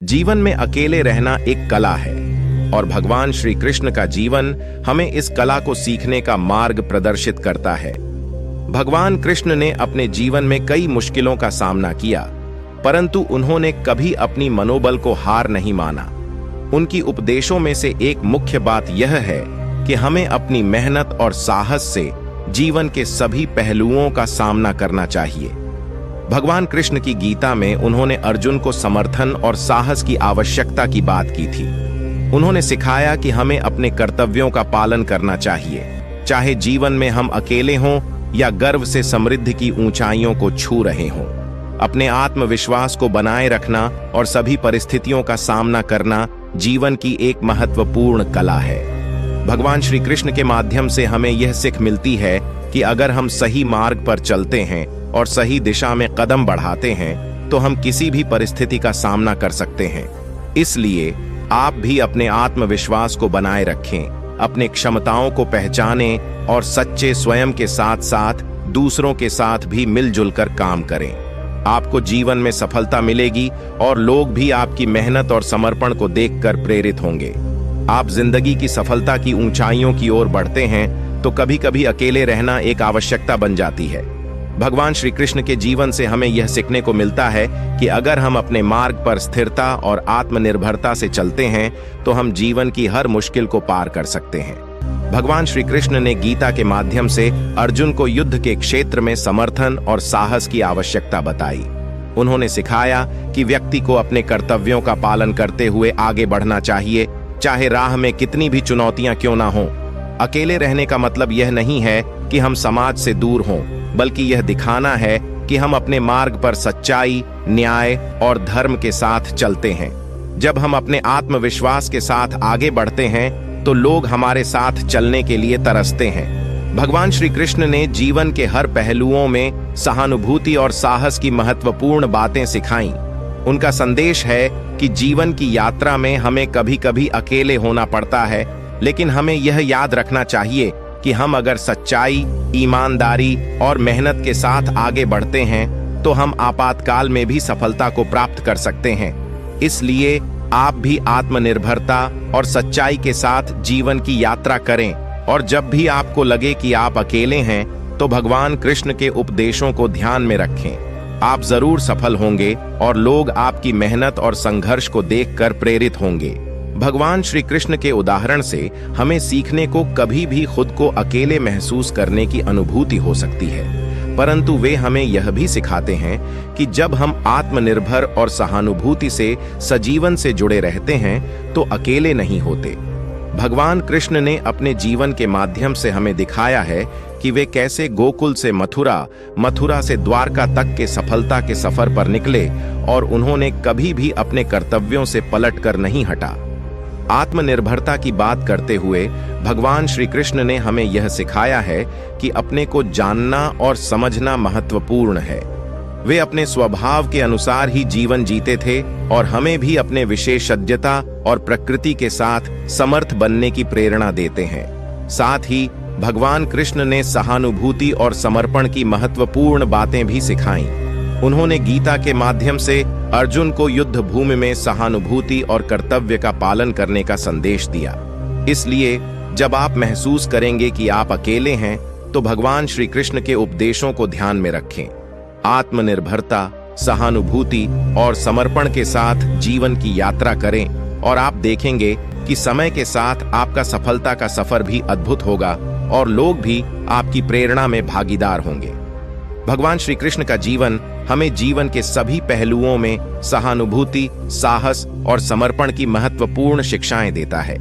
जीवन में अकेले रहना एक कला है और भगवान श्री कृष्ण का जीवन हमें इस कला को सीखने का मार्ग प्रदर्शित करता है। भगवान कृष्ण ने अपने जीवन में कई मुश्किलों का सामना किया, परंतु उन्होंने कभी अपनी मनोबल को हार नहीं माना। उनकी उपदेशों में से एक मुख्य बात यह है कि हमें अपनी मेहनत और साहस से जीवन के सभी पहलुओं का सामना करना चाहिए। भगवान कृष्ण की गीता में उन्होंने अर्जुन को समर्थन और साहस की आवश्यकता की बात की थी। उन्होंने सिखाया कि हमें अपने कर्तव्यों का पालन करना चाहिए, चाहे जीवन में हम अकेले हों या गर्व से समृद्धि की ऊंचाइयों को छू रहे हों। अपने आत्मविश्वास को बनाए रखना और सभी परिस्थितियों का सामना करना जीवन की एक महत्वपूर्ण कला है। भगवान श्री कृष्ण के माध्यम से हमें यह सीख मिलती है कि अगर हम सही मार्ग पर चलते हैं और सही दिशा में कदम बढ़ाते हैं तो हम किसी भी परिस्थिति का सामना कर सकते हैं। इसलिए आप भी अपने आत्मविश्वास को बनाए रखें, अपने क्षमताओं को पहचानें और सच्चे स्वयं के साथ साथ दूसरों के साथ भी मिलजुल कर काम करें। आपको जीवन में सफलता मिलेगी और लोग भी आपकी मेहनत और समर्पण को देखकर प्रेरित होंगे। आप जिंदगी की सफलता की ऊंचाइयों की ओर बढ़ते हैं तो कभी कभी अकेले रहना एक आवश्यकता बन जाती है। भगवान श्री कृष्ण के जीवन से हमें यह सीखने को मिलता है कि अगर हम अपने मार्ग पर स्थिरता और आत्मनिर्भरता से चलते हैं तो हम जीवन की हर मुश्किल को पार कर सकते हैं। भगवान श्री कृष्ण ने गीता के माध्यम से अर्जुन को युद्ध के क्षेत्र में समर्थन और साहस की आवश्यकता बताई। उन्होंने सिखाया कि व्यक्ति को अपने कर्तव्यों का पालन करते हुए आगे बढ़ना चाहिए, चाहे राह में कितनी भी चुनौतियां क्यों ना हों। अकेले रहने का मतलब यह नहीं है कि हम समाज से दूर हों, बल्कि यह दिखाना है कि हम अपने मार्ग पर सच्चाई, न्याय और धर्म के साथ चलते हैं। जब हम अपने आत्मविश्वास के साथ आगे बढ़ते हैं तो लोग हमारे साथ चलने के लिए तरसते हैं। भगवान श्री कृष्ण ने जीवन के हर पहलुओं में सहानुभूति और साहस की महत्वपूर्ण बातें सिखाईं। उनका संदेश है कि जीवन की यात्रा में हमें कभी कभी अकेले होना पड़ता है, लेकिन हमें यह याद रखना चाहिए कि हम अगर सच्चाई, ईमानदारी और मेहनत के साथ आगे बढ़ते हैं तो हम आपातकाल में भी सफलता को प्राप्त कर सकते हैं। इसलिए आप भी आत्मनिर्भरता और सच्चाई के साथ जीवन की यात्रा करें और जब भी आपको लगे कि आप अकेले हैं तो भगवान कृष्ण के उपदेशों को ध्यान में रखें। आप जरूर सफल होंगे और लोग आपकी मेहनत और संघर्ष को देखकर प्रेरित होंगे। भगवान श्री कृष्ण के उदाहरण से हमें सीखने को कभी भी खुद को अकेले महसूस करने की अनुभूति हो सकती है, परंतु वे हमें यह भी सिखाते हैं कि जब हम आत्मनिर्भर और सहानुभूति से सजीवन से जुड़े रहते हैं तो अकेले नहीं होते। भगवान कृष्ण ने अपने जीवन के माध्यम से हमें दिखाया है कि वे कैसे गोकुल से मथुरा, मथुरा से द्वारका तक के सफलता के सफर पर निकले और उन्होंने कभी भी अपने कर्तव्यों से पलटकर नहीं हटा। आत्मनिर्भरता की बात करते हुए भगवान श्री कृष्ण ने हमें यह सिखाया है कि अपने को जानना और समझना महत्वपूर्ण है। वे अपने स्वभाव के अनुसार ही जीवन जीते थे और हमें भी अपने विशेषज्ञता और प्रकृति के साथ समर्थ बनने की प्रेरणा देते हैं। साथ ही भगवान कृष्ण ने सहानुभूति और समर्पण की महत्वपूर्ण बातें भी सिखाईं। उन्होंने गीता के माध्यम से अर्जुन को युद्ध भूमि में सहानुभूति और कर्तव्य का पालन करने का संदेश दिया। इसलिए जब आप महसूस करेंगे कि आप अकेले हैं तो भगवान श्री कृष्ण के उपदेशों को ध्यान में रखें। आत्मनिर्भरता, सहानुभूति और समर्पण के साथ जीवन की यात्रा करें और आप देखेंगे कि समय के साथ आपका सफलता का सफर भी अद्भुत होगा और लोग भी आपकी प्रेरणा में भागीदार होंगे। भगवान श्री कृष्ण का जीवन हमें जीवन के सभी पहलुओं में सहानुभूति, साहस और समर्पण की महत्वपूर्ण शिक्षाएं देता है।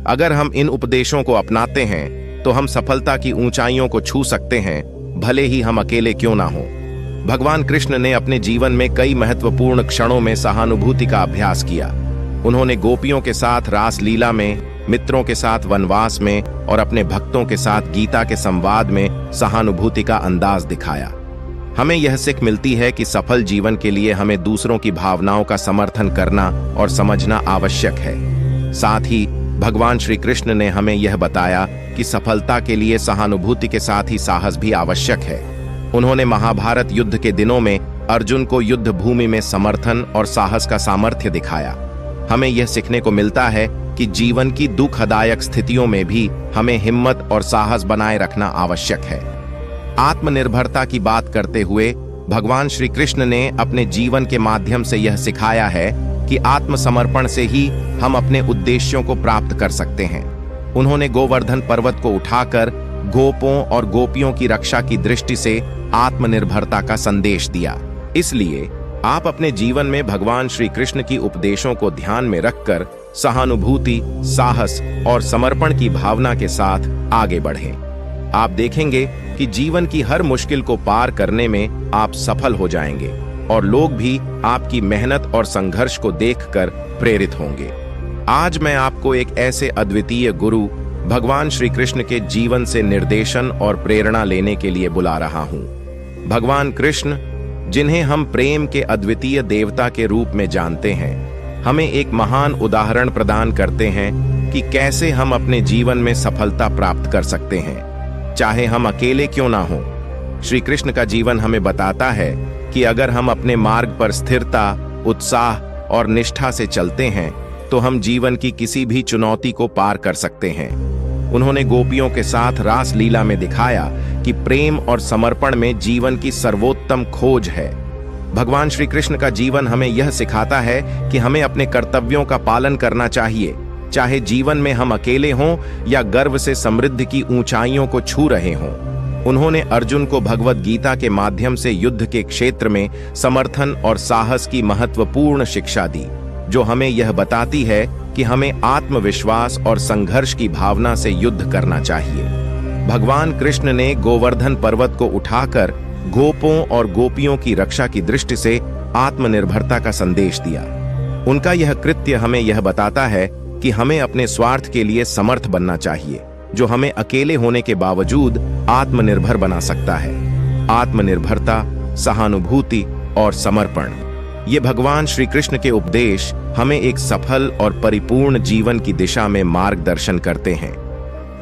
अगर हम इन उपदेशों को अपनाते हैं तो हम सफलता की ऊंचाइयों को छू सकते हैं, भले ही हम अकेले क्यों ना हों। भगवान कृष्ण ने अपने जीवन में कई महत्वपूर्ण क्षणों में सहानुभूति का अभ्यास किया। उन्होंने गोपियों के साथ रास लीला में, मित्रों के साथ वनवास में और अपने भक्तों के साथ गीता के संवाद में सहानुभूति का अंदाज दिखाया। हमें यह सीख मिलती है कि सफल जीवन के लिए हमें दूसरों की भावनाओं का समर्थन करना और समझना आवश्यक है। साथ ही भगवान श्री कृष्ण ने हमें यह बताया कि सफलता के लिए सहानुभूति के साथ ही साहस भी आवश्यक है। उन्होंने महाभारत युद्ध के दिनों में अर्जुन को युद्ध भूमि में समर्थन और साहस का सामर्थ्य दिखाया। हमें यह सीखने को मिलता है कि जीवन की दुखदायक स्थितियों में भी हमें हिम्मत और साहस बनाए रखना आवश्यक है। आत्मनिर्भरता की बात करते हुए भगवान श्री कृष्ण ने अपने जीवन के माध्यम से यह सिखाया है कि आत्मसमर्पण से ही हम अपने उद्देश्यों को प्राप्त कर सकते हैं। उन्होंने गोवर्धन पर्वत को उठाकर गोपों और गोपियों की रक्षा की दृष्टि से आत्मनिर्भरता का संदेश दिया। इसलिए आप अपने जीवन में भगवान श्री कृष्ण की उपदेशों को ध्यान में रखकर सहानुभूति, साहस और समर्पण की भावना के साथ आगे बढ़ें। आप देखेंगे कि जीवन की हर मुश्किल को पार करने में आप सफल हो जाएंगे और लोग भी आपकी मेहनत और संघर्ष को देखकर प्रेरित होंगे। आज मैं आपको एक ऐसे अद्वितीय गुरु भगवान श्री कृष्ण के जीवन से निर्देशन और प्रेरणा लेने के लिए बुला रहा हूं। भगवान कृष्ण, जिन्हें हम प्रेम के अद्वितीय देवता के रूप में जानते हैं, हमें एक महान उदाहरण प्रदान करते हैं कि कैसे हम अपने जीवन में सफलता प्राप्त कर सकते हैं, चाहे हम अकेले क्यों ना हो। श्री कृष्ण का जीवन हमें बताता है कि अगर हम अपने मार्ग पर स्थिरता, उत्साह और निष्ठा से चलते हैं तो हम जीवन की किसी भी चुनौती को पार कर सकते हैं। उन्होंने गोपियों के साथ रास लीला में दिखाया कि प्रेम और समर्पण में जीवन की सर्वोत्तम खोज है। भगवान श्री कृष्ण का जीवन हमें यह सिखाता है कि हमें अपने कर्तव्यों का पालन करना चाहिए, चाहे जीवन में हम अकेले हों या गर्व से समृद्धि की ऊंचाइयों को छू रहे हों। उन्होंने अर्जुन को भगवद गीता के माध्यम से युद्ध के क्षेत्र में समर्थन और साहस की महत्वपूर्ण शिक्षा दी, जो हमें यह बताती है कि हमें आत्मविश्वास और संघर्ष की भावना से युद्ध करना चाहिए। भगवान कृष्ण ने गोवर्धन पर्वत को उठाकर गोपों और गोपियों की रक्षा की दृष्टि से आत्मनिर्भरता का संदेश दिया। उनका यह कृत्य हमें यह बताता है कि हमें अपने स्वार्थ के लिए समर्थ बनना चाहिए, जो हमें अकेले होने के बावजूद आत्मनिर्भर बना सकता है। आत्मनिर्भरता, सहानुभूति और समर्पण, ये भगवान श्री कृष्ण के उपदेश हमें एक सफल और परिपूर्ण जीवन की दिशा में मार्गदर्शन करते हैं।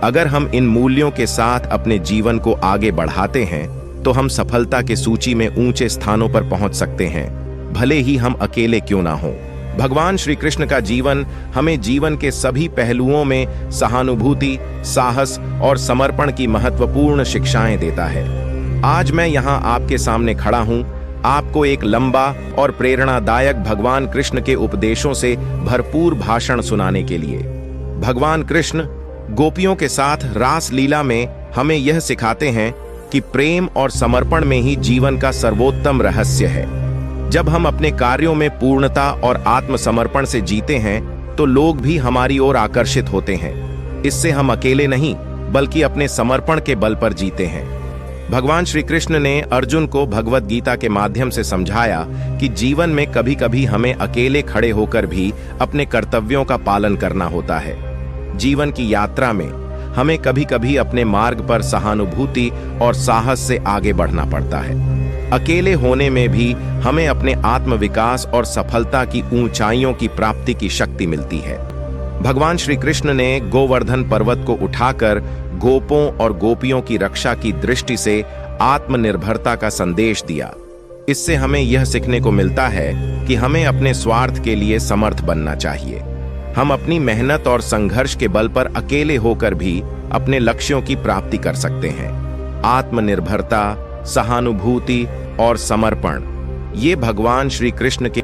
अगर हम इन मूल्यों के साथ अपने जीवन को आगे बढ़ाते हैं तो हम सफलता के सूची में ऊंचे स्थानों पर पहुंच सकते हैं, भले ही हम अकेले क्यों ना हों। भगवान श्री कृष्ण का जीवन हमें जीवन के सभी पहलुओं में सहानुभूति, साहस और समर्पण की महत्वपूर्ण शिक्षाएं देता है। आज मैं यहाँ आपके सामने खड़ा हूँ, आपको एक लंबा और प्रेरणादायक भगवान कृष्ण के उपदेशों से भरपूर भाषण सुनाने के लिए। भगवान कृष्ण गोपियों के साथ रास लीला में हमें यह सिखाते हैं कि प्रेम और समर्पण में ही जीवन का सर्वोत्तम रहस्य है। जब हम अपने कार्यों में पूर्णता और आत्मसमर्पण से जीते हैं तो लोग भी हमारी ओर आकर्षित होते हैं। इससे हम अकेले नहीं बल्कि अपने समर्पण के बल पर जीते हैं। भगवान श्री कृष्ण ने अर्जुन को भगवद गीता के माध्यम से समझाया कि जीवन में कभी कभी हमें अकेले खड़े होकर भी अपने कर्तव्यों का पालन करना होता है। जीवन की यात्रा में हमें कभी कभी अपने मार्ग पर सहानुभूति और साहस से आगे बढ़ना पड़ता है। अकेले होने में भी हमें अपने आत्मविकास और सफलता की ऊंचाइयों की प्राप्ति की शक्ति मिलती है। भगवान श्री कृष्ण ने गोवर्धन पर्वत को उठाकर गोपों और गोपियों की रक्षा की दृष्टि से आत्मनिर्भरता का संदेश दिया। इससे हमें यह सीखने को मिलता है कि हमें अपने स्वार्थ के लिए समर्थ बनना चाहिए। हम अपनी मेहनत और संघर्ष के बल पर अकेले होकर भी अपने लक्ष्यों की प्राप्ति कर सकते हैं। आत्मनिर्भरता, सहानुभूति और समर्पण, ये भगवान श्री कृष्ण के